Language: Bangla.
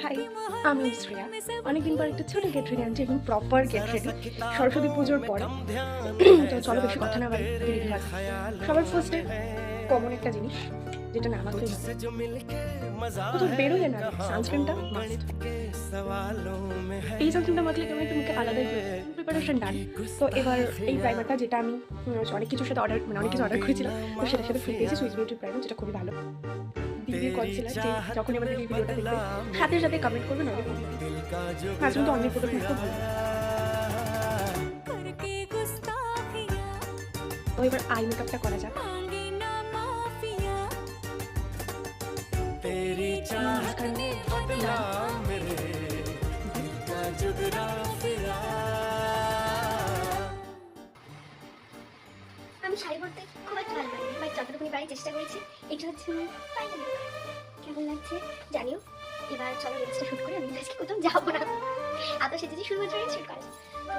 হাই, আমি শ্রেয়া। অনেকদিন পর একটা ছোট গেট রেডি আনছি, একদম প্রপার গেট রেডি, সরস্বতী পুজোর পরে। তো চলো বেশি কথা না বাড়ি, রেডি হয়। সবার ফার্স্টে কমন একটা জিনিস, যেটা না মাখলেই হয়, কোথাও বেরোলে না সানস্ক্রিনটা মাস্ট। এই সানস্ক্রিনটা মাখলে কেমন একটু মুখে আলাদাই প্রিপারেশন ডান। তো এবার এই প্রাইমারটা, যেটা আমি অনেক কিছুর সাথে অনেক কিছু অর্ডার করেছিলাম, তো সেটার সাথে ফ্রি পেয়েছি সুইস বিউটি প্রাইমার, যেটা খুবই ভালো। দিদির কনসিলার, যে যখন এবার দিদির ভিডিওটা দেখবে সাথে সাথে কমেন্ট করবে, নইলে মাঝে মধ্যে অনেক প্রোডাক্ট খুব ভালো। তো এবার আই মেকআপটা করা যাক। আমি শাড়ি পরতে খুব একটা ভালো লাগে, বাট যতটুকুনি পারি চেষ্টা করেছি। এটা হচ্ছে ফাইনাল লুক। কেমন লাগছে জানিও। এবার চলো রিলসটা শুট করে, আমি আজকে কোথাও যাবো না, এত সেজেছি শুধুমাত্র রিলস শুট করা। তো